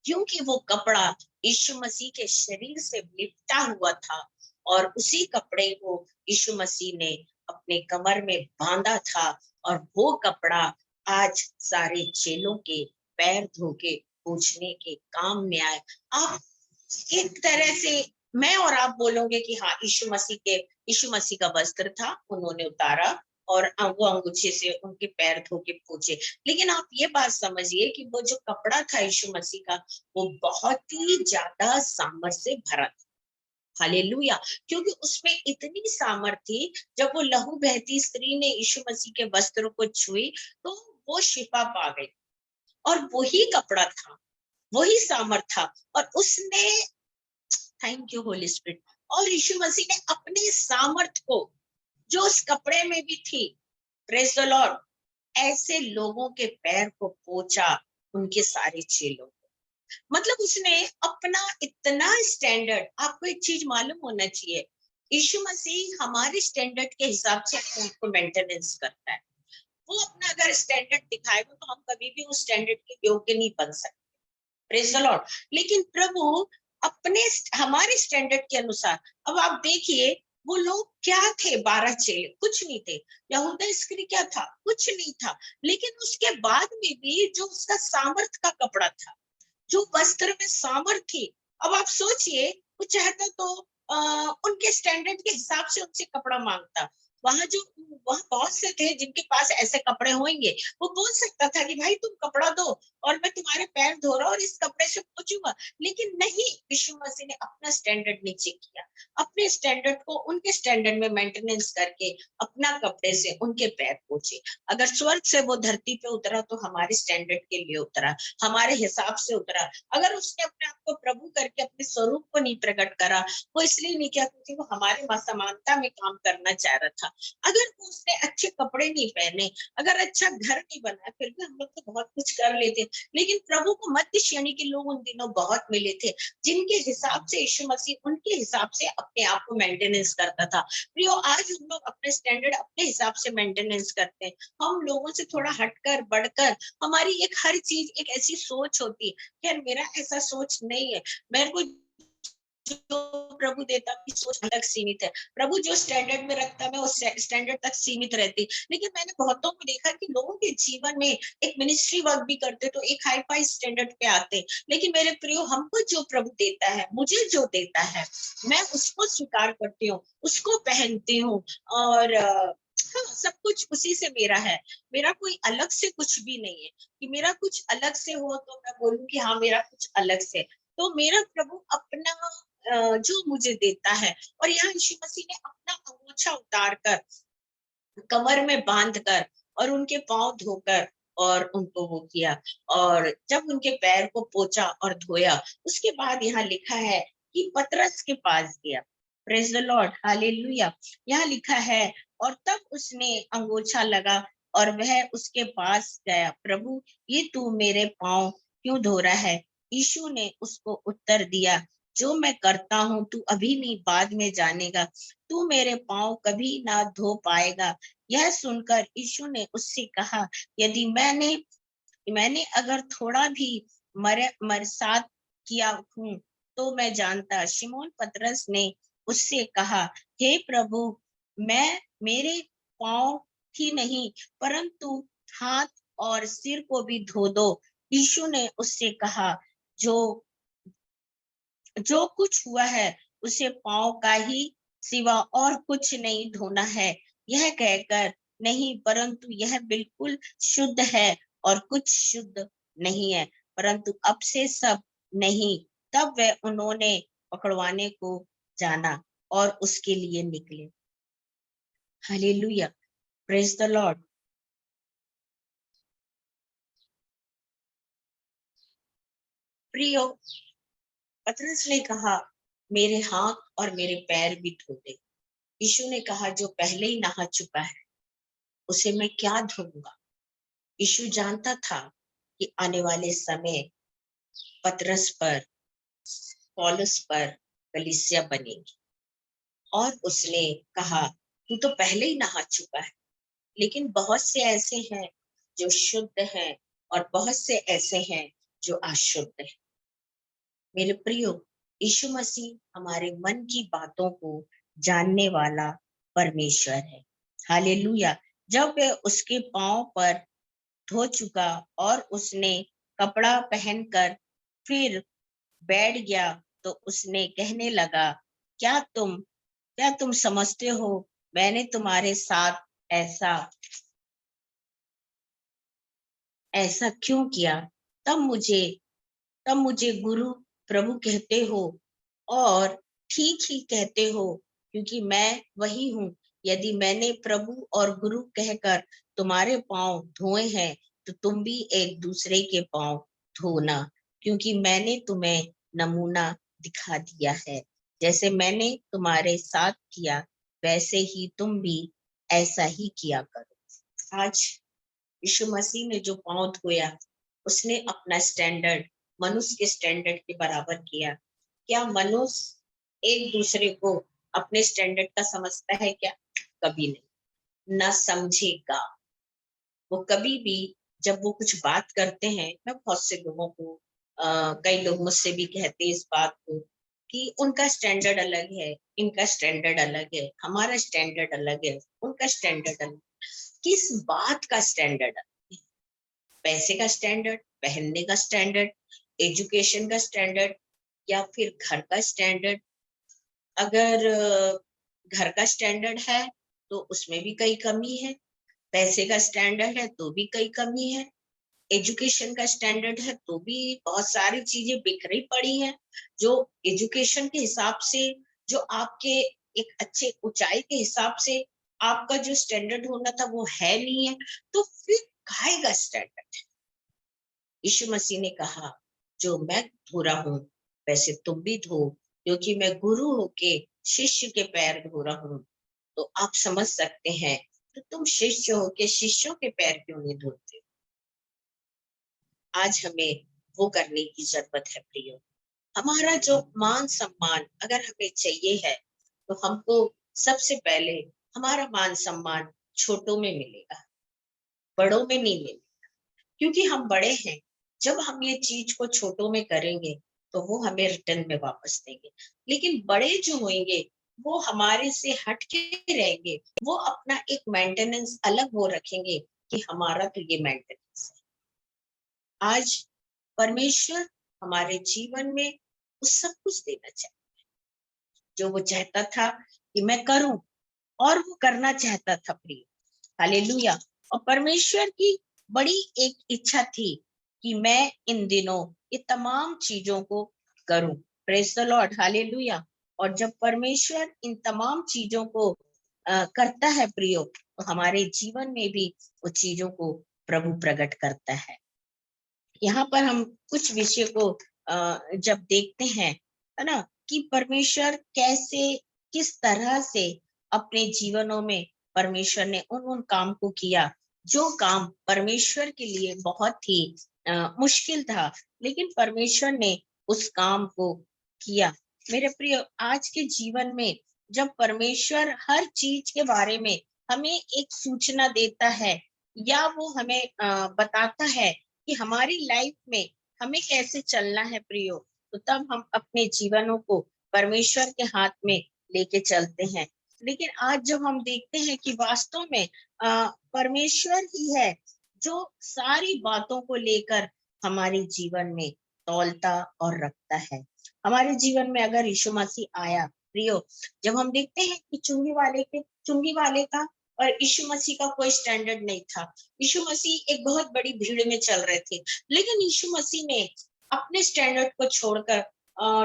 क्योंकि वो कपड़ा यीशु मसीह के शरीर से लिपटा हुआ था और उसी कपड़े को यीशु मसीह ने अपने कमर में बांधा था। और वो कपड़ा आज सारे चेलों के पैर धो के पोंछने के काम में आए। आप एक तरह से, मैं और आप बोलोगे कि हाँ, यीशु मसीह का वस्त्र था, उन्होंने उतारा और वो अंगूछे से उनके पैर धो के पोंछे। लेकिन आप ये बात समझिए कि वो जो कपड़ा था यीशु मसीह का, वो बहुत ही ज्यादा सामर्थ से भरा था। हालेलुया। क्योंकि उसमें इतनी सामर्थ थी, जब वो लहू बहती स्त्री ने यीशु मसीह के वस्त्र को छुई तो वो शिफा पा गई। और वही कपड़ा था, वही सामर्थ था। और उसने, थैंक यू होली स्पिरिट, और यीशु मसीह ने अपने सामर्थ को जो उस कपड़े में भी थी, प्रेज द लॉर्ड, ऐसे लोगों के पैर को पोंछा, उनके सारे चेलों को। मतलब उसने अपना इतना स्टैंडर्ड, आपको एक चीज मालूम होना चाहिए, यीशु मसीह हमारे स्टैंडर्ड के हिसाब से उनको मेंटेनेंस करता है। वो अपना अगर स्टैंडर्ड दिखाएगा तो हम कभी भी उस स्टैंडर्ड के योग्य नहीं बन सकते। Praise the Lord. लेकिन प्रभु अपने हमारे स्टैंडर्ड के अनुसार, अब आप देखिए वो लोग क्या थे, 12 चेले कुछ नहीं थे। यहूदा इस्करियोती क्या था, कुछ नहीं था। लेकिन उसके बाद में भी जो उसका सामर्थ का कपड़ा था, जो वस्त्र में सामर्थ थी, अब आप सोचिए, वो चाहता तो उनके स्टैंडर्ड के हिसाब से उनसे कपड़ा मांगता। वहां बहुत से थे जिनके पास ऐसे कपड़े होंगे, वो बोल सकता था कि भाई तुम कपड़ा दो और मैं तुम्हारे पैर धो रहा हूँ और इस कपड़े से पोंछूंगा। लेकिन नहीं, यीशु मसीह ने अपना स्टैंडर्ड नीचे किया, अपने स्टैंडर्ड को उनके स्टैंडर्ड में मेंटेनेंस करके अपना कपड़े से उनके पैर पोंछे। अगर स्वर्ग से वो धरती पे उतरा तो हमारे स्टैंडर्ड के लिए उतरा, हमारे हिसाब से उतरा। अगर उसने अपने आप को प्रभु करके अपने स्वरूप को नहीं प्रकट करा, वो इसलिए नहीं किया क्योंकि वो हमारे समानता में काम करना चाह रहा था। अगर उसने अच्छे कपड़े नहीं पहने, अगर अच्छा घर नहीं बना, फिर भी हम लोग तो बहुत कुछ कर लेते। लेकिन प्रभु को मध्य श्रेणी के लोग उन दिनों बहुत मिले थे, जिनके हिसाब से यीशु मसीह उनके हिसाब से अपने आप को मेंटेनेंस करता था। प्रियो, आज हम लोग अपने स्टैंडर्ड अपने हिसाब से मेंटेनेंस करते हैं। हम लोगों से थोड़ा हटकर बढ़कर, हमारी एक हर चीज एक ऐसी सोच होती है, यार मेरा ऐसा सोच नहीं है, मेरे को जो प्रभु देता है सोच तक सीमित है, प्रभु जो स्टैंडर्ड में रखता है मैं उस स्टैंडर्ड तक सीमित रहती। लेकिन मैंने बहुतों को देखा कि लोगों के जीवन में एक मिनिस्ट्री वर्क भी करते तो एक हाई फाई स्टैंडर्ड पे आते। लेकिन मेरे प्रियो, हमको जो प्रभु देता है, मुझे जो देता है, मैं उसको स्वीकार करती हूँ, उसको पहनती हूँ। और हाँ, सब कुछ उसी से मेरा है। मेरा कोई अलग से कुछ भी नहीं है कि मेरा कुछ अलग से हो तो मैं बोलूं कि हाँ मेरा कुछ अलग से। तो मेरा प्रभु अपना जो मुझे देता है। और यहाँ यीशु मसीह ने अपना अंगोछा उतार कर, कमर में बांध कर और उनके पांव धोकर और उनको वो किया। और जब उनके पैर को पोंछा और धोया, उसके बाद यहाँ लिखा है कि पतरस के पास गया। Praise the Lord, hallelujah. यहाँ लिखा है, और तब उसने अंगोछा लगा और वह उसके पास गया। प्रभु, ये तू मेरे पांव क्यों धो रहा है? यीशु ने उसको उत्तर दिया, जो मैं करता हूँ तू अभी नहीं, बाद में जानेगा। तू मेरे पांव कभी ना धो पाएगा। यह सुनकर यीशु ने उससे कहा, यदि मैंने अगर थोड़ा भी मरसात किया हूं तो मैं जानता। शिमोन पतरस ने उससे कहा, हे प्रभु, मैं मेरे पांव ही नहीं परंतु हाथ और सिर को भी धो दो। यीशु ने उससे कहा, जो जो कुछ हुआ है उसे पांव का ही सिवा और कुछ नहीं धोना है। यह कहकर, नहीं, परंतु यह बिल्कुल शुद्ध है और कुछ शुद्ध नहीं है, परंतु अब से सब नहीं। तब वह उन्होंने पकड़वाने को जाना और उसके लिए निकले। Hallelujah, praise the Lord. प्रियो, पतरस ने कहा, मेरे हाथ और मेरे पैर भी धो दे। यीशु ने कहा, जो पहले ही नहा चुका है उसे मैं क्या धोऊंगा? यीशु जानता था कि आने वाले समय पतरस पर, पौलुस पर कलीसिया बनेगी, और उसने कहा, तू तो पहले ही नहा चुका है। लेकिन बहुत से ऐसे हैं जो शुद्ध हैं और बहुत से ऐसे हैं जो अशुद्ध हैं। मेरे प्रियो, यीशु मसीह हमारे मन की बातों को जानने वाला परमेश्वर है। हालेलुया। जब वह उसके पांव पर धो चुका और उसने कपड़ा पहनकर फिर बैठ गया, तो उसने कहने लगा, क्या तुम समझते हो मैंने तुम्हारे साथ ऐसा ऐसा क्यों किया? तब मुझे तब मुझे गुरु प्रभु कहते हो, और ठीक ही कहते हो, क्योंकि मैं वही हूँ। यदि मैंने प्रभु और गुरु कहकर तुम्हारे पांव धोए हैं, तो तुम भी एक दूसरे के पांव धोना, क्योंकि मैंने तुम्हें नमूना दिखा दिया है। जैसे मैंने तुम्हारे साथ किया, वैसे ही तुम भी ऐसा ही किया करो। आज यीशु मसीह ने जो पांव धोया, उसने अपना स्टैंडर्ड मनुष्य के स्टैंडर्ड के बराबर किया। क्या मनुष्य एक दूसरे को अपने स्टैंडर्ड का समझता है क्या? कभी नहीं, ना समझेगा। वो कभी भी जब वो कुछ बात करते हैं, मैं बहुत से लोगों को कई लोग मुझसे भी कहते हैं इस बात को, कि उनका स्टैंडर्ड अलग है, इनका स्टैंडर्ड अलग है, हमारा स्टैंडर्ड अलग है, उनका स्टैंडर्ड अलग। किस बात का स्टैंडर्ड? पैसे का स्टैंडर्ड, पहनने का स्टैंडर्ड, एजुकेशन का स्टैंडर्ड, या फिर घर का स्टैंडर्ड? अगर घर का स्टैंडर्ड है तो उसमें भी कई कमी है, पैसे का स्टैंडर्ड है तो भी कई कमी है, एजुकेशन का स्टैंडर्ड है तो भी बहुत सारी चीजें बिखरी पड़ी हैं, जो एजुकेशन के हिसाब से, जो आपके एक अच्छे ऊंचाई के हिसाब से आपका जो स्टैंडर्ड होना था वो है नहीं है, तो फिर काहे का स्टैंडर्ड? यीशु मसीह ने कहा, जो मैं धो रहा हूं वैसे तुम भी धो, क्योंकि मैं गुरु होके शिष्य के पैर धो रहा हूं। तो आप समझ सकते हैं, तो तुम शिष्य होके शिष्यों के पैर क्यों नहीं धोते? आज हमें वो करने की जरूरत है प्रियो। हमारा जो मान सम्मान अगर हमें चाहिए है, तो हमको सबसे पहले हमारा मान सम्मान छोटों में मिलेगा, बड़ों में नहीं मिलेगा, क्योंकि हम बड़े हैं। जब हम ये चीज को छोटों में करेंगे तो वो हमें रिटर्न में वापस देंगे। लेकिन बड़े जो होंगे वो हमारे से हटके रहेंगे, वो अपना एक मेंटेनेंस अलग वो रखेंगे कि हमारा तो ये मेंटेनेंस है। आज परमेश्वर हमारे जीवन में वो सब कुछ देना चाहता है, जो वो चाहता था कि मैं करूं, और वो करना चाहता था प्रिय। हालेलुया। और परमेश्वर की बड़ी एक इच्छा थी कि मैं इन दिनों ये तमाम चीजों को करूं। Praise the Lord, hallelujah. और जब परमेश्वर इन तमाम चीजों को करता है प्रियो, तो हमारे जीवन में भी वो चीजों को प्रभु प्रकट करता है। यहाँ पर हम कुछ विषय को जब देखते हैं, है ना, कि परमेश्वर कैसे किस तरह से अपने जीवनों में परमेश्वर ने उन काम को किया जो काम परमेश्वर के लिए बहुत ही मुश्किल था, लेकिन परमेश्वर ने उस काम को किया। मेरे प्रिय, आज के जीवन में जब परमेश्वर हर चीज के बारे में हमें एक सूचना देता है या वो हमें बताता है कि हमारी लाइफ में हमें कैसे चलना है प्रियो, तो तब हम अपने जीवनों को परमेश्वर के हाथ में लेके चलते हैं। लेकिन आज जब हम देखते हैं कि वास्तव में परमेश्वर ही है जो सारी बातों को लेकर हमारे जीवन में तौलता और रखता है। हमारे जीवन में अगर यीशु मसीह आया प्रियो, जब हम देखते हैं कि चुंगी वाले का और यीशु मसीह का कोई स्टैंडर्ड नहीं था। यीशु मसीह एक बहुत बड़ी भीड़ में चल रहे थे, लेकिन यीशु मसीह ने अपने स्टैंडर्ड को छोड़कर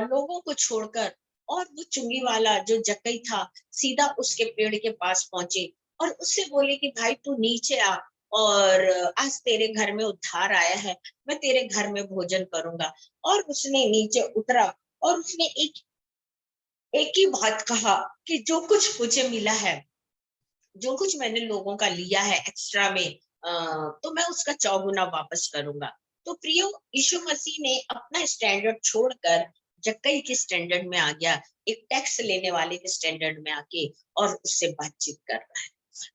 लोगों को छोड़कर और वो चुंगी वाला जो जक्कई था सीधा उसके पेड़ के पास पहुंचे और उससे बोले कि भाई तू नीचे आ और आज तेरे घर में उद्धार आया है, मैं तेरे घर में भोजन करूंगा। और उसने नीचे उतरा और उसने एक ही बात कहा कि जो कुछ मुझे मिला है, जो कुछ मैंने लोगों का लिया है एक्स्ट्रा में, तो मैं उसका चौगुना वापस करूंगा। तो प्रियो, यीशु मसीह ने अपना स्टैंडर्ड छोड़कर जक्कई के स्टैंडर्ड में आ गया, एक टैक्स लेने वाले के स्टैंडर्ड में आके और उससे बातचीत कर रहा है।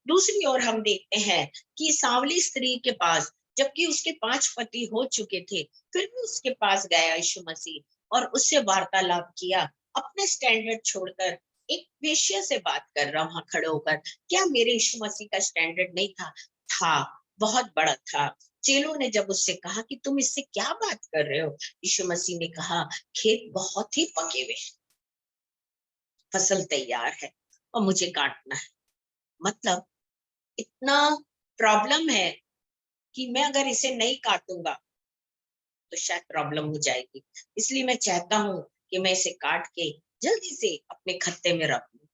दूसरी ओर हम देखते हैं कि सांवली स्त्री के पास, जबकि उसके 5 पति हो चुके थे, फिर भी उसके पास गया यीशु मसीह और उससे वार्तालाप किया, अपने स्टैंडर्ड छोड़कर। एक वेश्या से बात कर रहा वहां खड़े होकर। क्या मेरे यीशु मसीह का स्टैंडर्ड नहीं था? था, बहुत बड़ा था। चेलों ने जब उससे कहा कि तुम इससे क्या बात कर रहे हो, यीशु मसीह ने कहा खेत बहुत ही पके हुए, फसल तैयार है और मुझे काटना है। मतलब इतना प्रॉब्लम है कि मैं अगर इसे नहीं काटूंगा तो शायद प्रॉब्लम हो जाएगी, इसलिए मैं चाहता हूं कि मैं इसे काट के जल्दी से अपने खत्ते में रख लूं।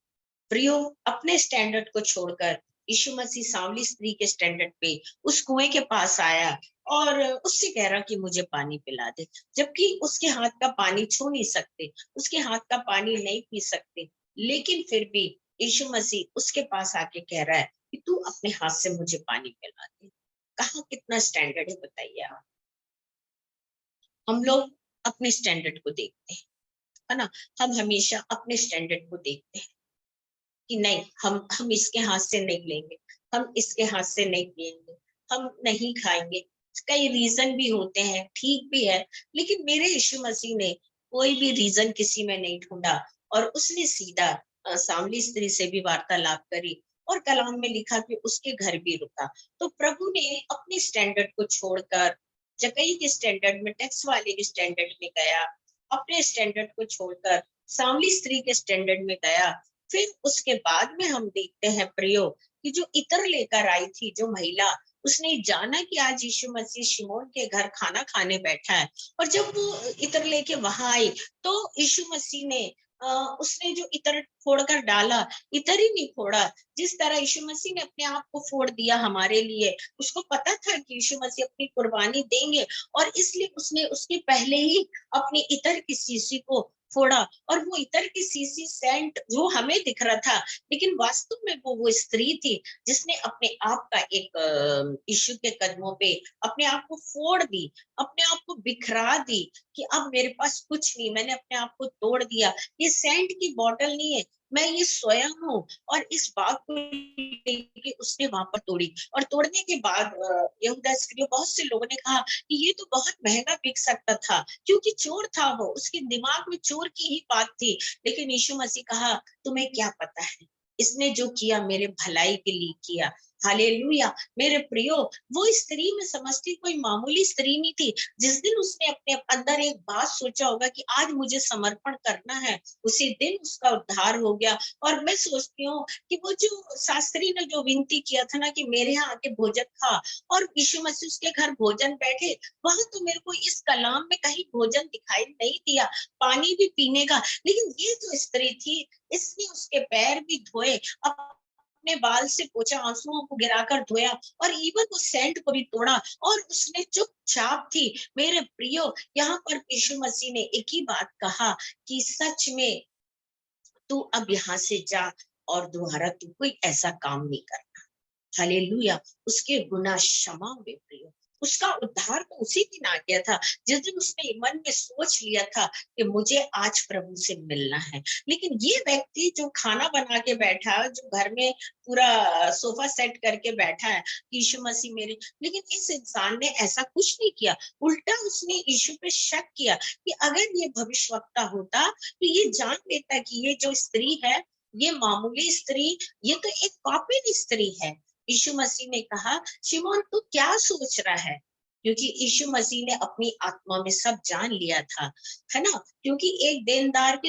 प्रियो, अपने स्टैंडर्ड को छोड़कर यीशु मसीह सांवली स्त्री के स्टैंडर्ड पे उस कुएं के पास आया और उससे कह रहा कि मुझे पानी पिला दे, जबकि उसके हाथ का पानी छू नहीं सकते, उसके हाथ का पानी नहीं पी सकते, लेकिन फिर भी यीशु मसीह उसके पास आके कह रहा है कि तू अपने हाथ से मुझे पानी पिला दे। कहाँ कितना स्टैंडर्ड है बताइए आप। हम लोग अपने स्टैंडर्ड को देखते हैं, है ना, हम हमेशा अपने स्टैंडर्ड को देखते हैं कि नहीं, हम इसके हाथ से नहीं लेंगे, हम इसके हाथ से नहीं पिएंगे, हम नहीं खाएंगे। कई रीजन भी होते हैं, ठीक भी है, लेकिन मेरे यीशु मसीह ने कोई भी रीजन किसी में नहीं ढूंढा और उसने सीधा सांवली स्त्री से भी वार्तालाप करी और कलाम में लिखा कि उसके घर भी रुका। तो प्रभु ने अपने स्टैंडर्ड को छोड़कर जकई के स्टैंडर्ड में, टैक्स वाले के स्टैंडर्ड में गया, अपने स्टैंडर्ड को छोड़कर सांवली स्त्री के स्टैंडर्ड में गया। फिर उसके बाद में हम देखते हैं प्रियो कि जो इत्र लेकर आई थी जो महिला, उसने जाना कि आज यीशु मसीह शिमोन के घर खाना खाने बैठा है, और जब वो इत्र लेके वहां आई तो यीशु मसीह ने उसने जो इत्र फोड़कर डाला, इत्र ही नहीं फोड़ा, जिस तरह यीशु मसीह ने अपने आप को फोड़ दिया हमारे लिए, उसको पता था कि यीशु मसीह अपनी कुर्बानी देंगे और इसलिए उसने उसके पहले ही अपनी इत्र की शीशी को फोड़ा। और वो इत्र की सीसी सेंट वो हमें दिख रहा था, लेकिन वास्तव में वो स्त्री थी जिसने अपने आप का एक यीशु के कदमों पे अपने आप को फोड़ दी, अपने आप को बिखरा दी कि अब मेरे पास कुछ नहीं, मैंने अपने आप को तोड़ दिया। ये सेंट की बोतल नहीं है, मैं ये स्वयं हूँ। और इस बात को लेके उसने वहां पर तोड़ी, और तोड़ने के बाद यहूदा इस्करियोत, बहुत से लोगों ने कहा कि ये तो बहुत महंगा बिक सकता था, क्योंकि चोर था वो, उसके दिमाग में चोर की ही बात थी। लेकिन यीशु मसीह कहा तुम्हें क्या पता है, इसने जो किया मेरे भलाई के लिए किया। हालेलुया। मेरे प्रियो, वो स्त्री में समझती कोई मामूली स्त्री नहीं थी। जिस दिन उसने अपने अंदर एक बात सोचा होगा कि आज मुझे समर्पण करना है, उसी दिन उसका उद्धार हो गया। और मैं सोचती हूँ कि वो जो शास्त्री ने जो विनती किया था ना कि मेरे यहाँ आके भोजन खा, और यीशु मसीह उसके घर भोजन बैठे, वहां तो मेरे को इस कलाम में कहीं भोजन दिखाई नहीं दिया, पानी भी पीने का। लेकिन ये जो स्त्री थी, इसने उसके पैर भी धोए, अपने बाल से पोछा, आंसुओं को गिराकर धोया, और इवन उस सेंट को भी तोड़ा, और उसने चुपचाप थी। मेरे प्रियो, यहाँ पर यीशु मसीह ने एक ही बात कहा कि सच में तू अब यहाँ से जा और दोबारा तू कोई ऐसा काम नहीं करना। हालेलुया। उसके गुनाह क्षमा हुए प्रियो। उसका उद्धार तो उसी दिन आ गया था जिस दिन उसने मन में सोच लिया था कि मुझे आज प्रभु से मिलना है। लेकिन ये व्यक्ति जो खाना बना के बैठा, जो घर में पूरा सोफा सेट करके बैठा है, यीशु मसीह मेरे, लेकिन इस इंसान ने ऐसा कुछ नहीं किया। उल्टा उसने यीशु पे शक किया कि अगर ये भविष्यवक्ता होता तो ये जान लेता कि ये जो स्त्री है, ये मामूली स्त्री, ये तो एक पापिन स्त्री है। यीशु मसीह ने कहा, शिमोन तू क्या सोच रहा है? क्योंकि यीशु मसीह ने अपनी आत्मा में सब जान लिया था, है ना? क्योंकि एक देनदार के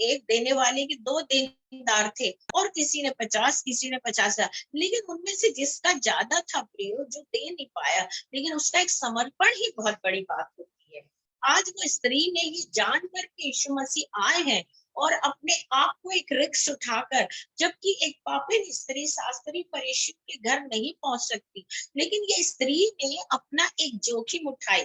एक देने वाले के दो देनदार थे, और किसी ने 50, किसी ने 50,000, लेकिन उनमें से जिसका ज्यादा था प्रियो, जो दे नहीं पाया, लेकिन उसका एक समर्पण ही बहुत बड़ी बात होती है। आज वो स्त्री ने ये जानकर के यीशु मसीह आए हैं और अपने आप को एक रिस्क उठाकर, जबकि एक पापिन स्त्री शास्त्री फरीसी के घर नहीं पहुंच सकती, लेकिन ये स्त्री ने अपना एक जोखिम उठाई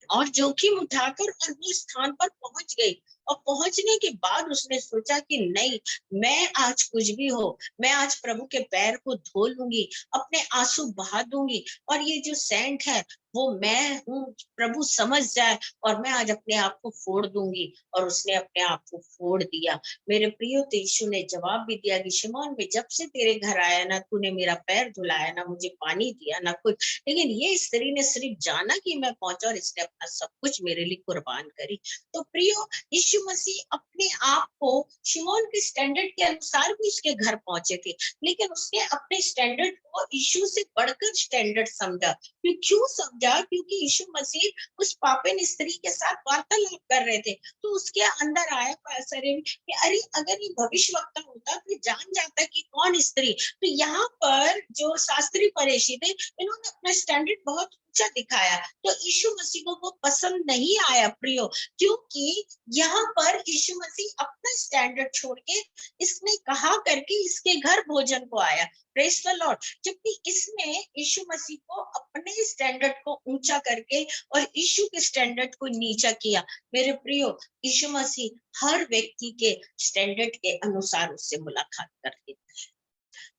और जोखिम उठाकर और वो स्थान पर पहुंच गई। और पहुंचने के बाद उसने सोचा कि नहीं, मैं आज कुछ भी हो, मैं आज प्रभु के पैर को धो लूंगी, अपने आंसू बहा दूंगी, और ये जो सेंट है वो मैं हूँ, प्रभु समझ जाए, और मैं आज अपने आप को फोड़ दूंगी। और उसने अपने आप को फोड़ दिया। मेरे प्रियो, तो यीशु ने जवाब भी दिया कि शिमोन, मैं जब से तेरे घर आया ना, तूने मेरा पैर धुलाया ना, मुझे पानी दिया ना कुछ, लेकिन ये स्त्री ने सिर्फ जाना कि मैं पहुंचा और इसने अपना सब कुछ मेरे लिए कुर्बान करी। तो प्रियो, यीशु मसीह अपने आप को शिमोन के स्टैंडर्ड के अनुसार भी उसके घर पहुंचे थे, लेकिन उसने अपने स्टैंडर्ड को यीशु से बढ़कर स्टैंडर्ड समझा। क्यों समझा? क्योंकि यीशु मसीह उस पापिन स्त्री के साथ वार्तालाप कर रहे थे, तो उसके अंदर आया कि अरे, अगर ये भविष्यवक्ता होता तो जान जाता कि कौन स्त्री। तो यहाँ पर जो शास्त्री फरीसी थे, इन्होंने अपना स्टैंडर्ड बहुत ऊंचा दिखाया, तो यीशु मसीह को वो पसंद नहीं आया प्रियो, क्योंकि यहाँ पर यीशु मसीह अपना स्टैंडर्ड छोड़ के इसने कहा करके इसके घर भोजन को आया। Praise the Lord. जबकि इसने यीशु मसीह को अपने स्टैंडर्ड को ऊंचा करके और यीशु के स्टैंडर्ड को नीचा किया। मेरे प्रियो, यीशु मसीह हर व्यक्ति के स्टैंडर्ड के अनुसार उससे मुलाकात कर लेता है,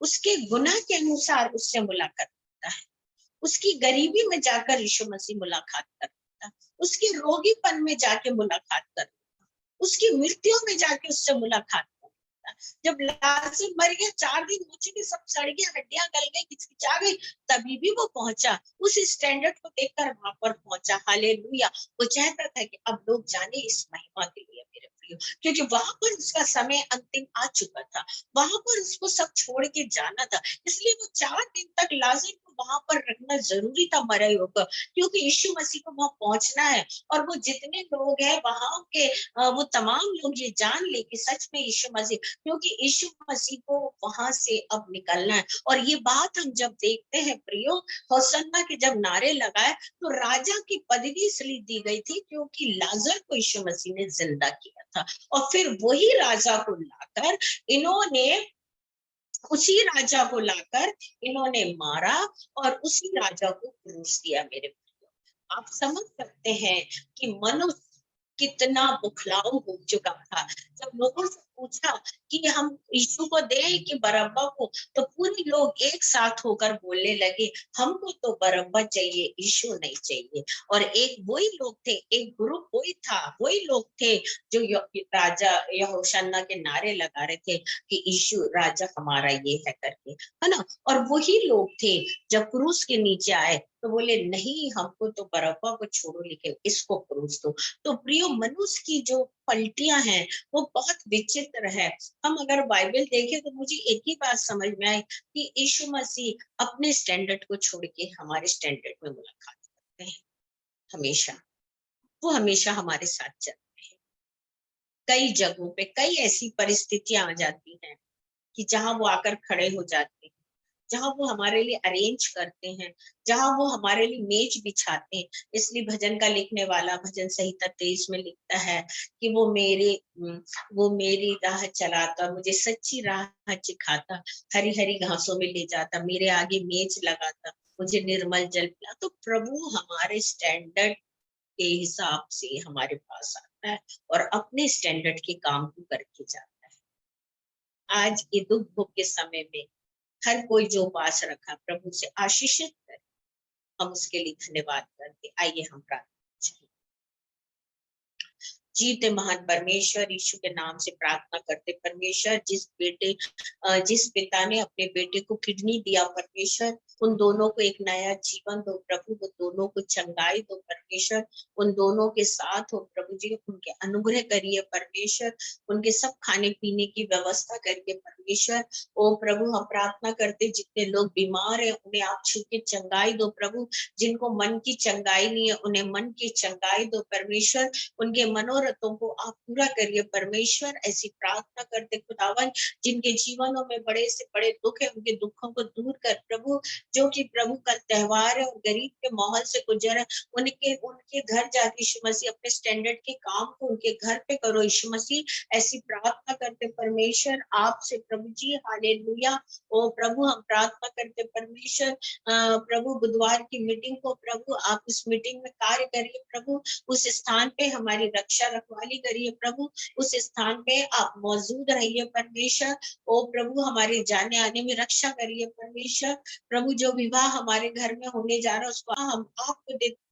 उसके गुनाह के अनुसार उससे मुलाकात करता है, उसकी गरीबी में जाकर यीशु मसीह मुलाकात करता है, उसके रोगीपन में जाके मुलाकात करता, उसकी मृत्यु में जाके उससे मुलाकात करता। जब लाजर मर गया, 4 दिन हो चुके, सब सड़ गया, हड्डियां गल गई, खिचखिचा गई, तभी भी वो पहुंचा, उस स्टैंडर्ड को देखकर वहां पर पहुंचा। हालेलुया। वो चाहता था कि अब लोग जाने इस महिमा के लिए, मेरे प्रियो, क्योंकि वहां पर उसका समय अंतिम आ चुका था, वहां पर उसको सब छोड़ के जाना था। इसलिए वो 4 दिन तक लाजर को वहां पर रखना जरूरी था, मरे होकर, क्योंकि यीशु मसीह को वहां पहुंचना है। और वो जितने लोग हैं वहां के, वो तमाम लोग ये जान ले कि सच में यीशु मसीह, क्योंकि यीशु मसीह को वहां से अब निकलना है। और ये बात हम जब देखते हैं प्रियो, होसन्ना के जब नारे लगाए, तो राजा की पदवी इसलिए दी गई थी क्योंकि लाजर को यीशु मसीह ने जिंदा किया था, और फिर वही राजा को लाकर इन्होंने, उसी राजा को लाकर इन्होंने मारा और उसी राजा को क्रूस दिया। मेरे भाइयों, आप समझ सकते हैं कि मनुष्य कितना बुखलाऊ हो चुका था। जब लोगों से पूछा कि हम यीशु को दें कि बरअब्बा को, तो पूरे लोग एक साथ होकर बोलने लगे, हमको तो बरअब्बा चाहिए, यीशु नहीं चाहिए। और एक वही लोग थे, एक ग्रुप वही था, वही लोग थे जो राजा यहोशन्ना के नारे लगा रहे थे कि यीशु राजा हमारा ये है करके, है ना? और वही लोग थे जब क्रूस के नीचे आए तो बोले, नहीं, हमको तो बरअब्बा को छोड़ो, लेकिन इसको क्रूस दो। तो प्रियो, मनुष्य की जो पलटियां हैं वो बहुत विचित्र है। हम अगर बाइबल देखें तो मुझे एक ही बात समझ में आई कि यीशु मसीह अपने स्टैंडर्ड को छोड़ के हमारे स्टैंडर्ड में मुलाकात करते हैं। हमेशा वो हमेशा हमारे साथ चलते हैं। कई जगहों पे कई ऐसी परिस्थितियां आ जाती हैं कि जहां वो आकर खड़े हो जाते हैं, जहां वो हमारे लिए अरेंज करते हैं, जहां वो हमारे लिए मेज बिछाते हैं। इसलिए भजन का लिखने वाला भजन संहिता 23 में लिखता है कि वो मेरी राह चलाता, मुझे सच्ची राह सिखाता, हरी हरी घासों में ले जाता, मेरे आगे मेज लगाता, मुझे निर्मल जल पिला। तो प्रभु हमारे स्टैंडर्ड के हिसाब से हमारे पास आता जाता है और अपने स्टैंडर्ड के काम को करके जाता है। आज ये दुख भोग के समय में हर कोई जो उपास रखा प्रभु से आशीषित करे, हम उसके लिए धन्यवाद करते। आइए हम प्रार्थना करें। जीते महान परमेश्वर, यीशु के नाम से प्रार्थना करते परमेश्वर, जिस पिता ने अपने बेटे को किडनी दिया परमेश्वर, उन दोनों को एक नया जीवन दो प्रभु, वो दोनों को चंगाई दो परमेश्वर, उन दोनों के साथ हो प्रभु जी, उनके अनुग्रह करिए परमेश्वर, उनके सब खाने पीने की व्यवस्था करिए परमेश्वर। ओ प्रभु, हम प्रार्थना करते जितने लोग बीमार हैं उन्हें आप छू के चंगाई दो प्रभु, जिनको मन की चंगाई नहीं है उन्हें मन की चंगाई दो परमेश्वर, उनके मनोरथों को आप पूरा करिए परमेश्वर। ऐसी प्रार्थना करते खुदावन, जिनके जीवनों में बड़े से बड़े दुख है उनके दुखों को दूर कर प्रभु, जो कि प्रभु का त्योहार है और गरीब के माहौल से गुजर है, उनके उनके घर जाके यीशु मसीह अपने स्टैंडर्ड के काम को उनके घर पे करो यीशु मसीह। ऐसी प्रार्थना करते परमेश्वर आपसे प्रभु जी, हालेलुया। ओ प्रभु, हम प्रार्थना करते परमेश्वर, प्रभु बुधवार की मीटिंग को प्रभु आप उस मीटिंग में कार्य करिए प्रभु, उस स्थान पे हमारी रक्षा रखवाली करिए प्रभु, उस स्थान पे आप मौजूद रहिए परमेश्वर। ओ प्रभु, हमारे जाने आने में रक्षा करिए परमेश्वर। प्रभु, जो विवाह हमारे घर में होने जा रहा है उसको हम आपको देते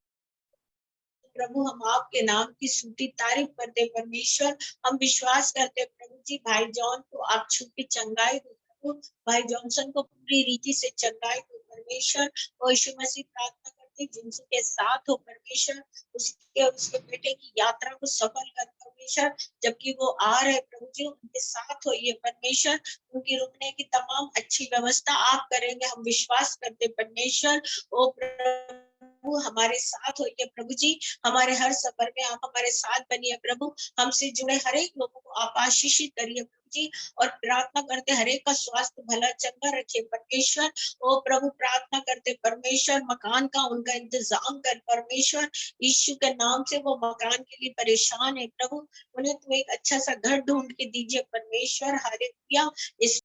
प्रभु, हम आपके नाम की सूटी तारीफ करते परमेश्वर। हम विश्वास करते प्रभु जी, भाई जॉन को आप छू के चंगाई दो प्रभु, भाई जॉनसन को पूरी रीति से चंगाई दो परमेश्वर। और यीशु मसीह प्रार्थना करते जिनके साथ हो परमेश्वर, उसके बेटे की यात्रा को सफल कर परमेश्वर, जबकि वो आ रहे प्रभु जी, उनके साथ होइए परमेश्वर, उनकी रुकने की तमाम अच्छी व्यवस्था आप करेंगे, हम विश्वास करते परमेश्वर। ओ प्रभु, हमारे साथ होइए प्रभु जी, हमारे हर सफर में आप हमारे साथ बनिए प्रभु, हमसे जुड़े हर एक लोगों को आप आशीषित करिए प्रभु जी, और प्रार्थना करते हर एक का स्वास्थ्य भला चंगा रखिए परमेश्वर। ओ प्रभु, प्रार्थना करते परमेश्वर, मकान का उनका इंतजाम कर परमेश्वर, यीशु के नाम से वो मकान के लिए परेशान है प्रभु, उन्हें तो एक अच्छा सा घर ढूंढ के दीजिए परमेश्वर, हालेलुया। इस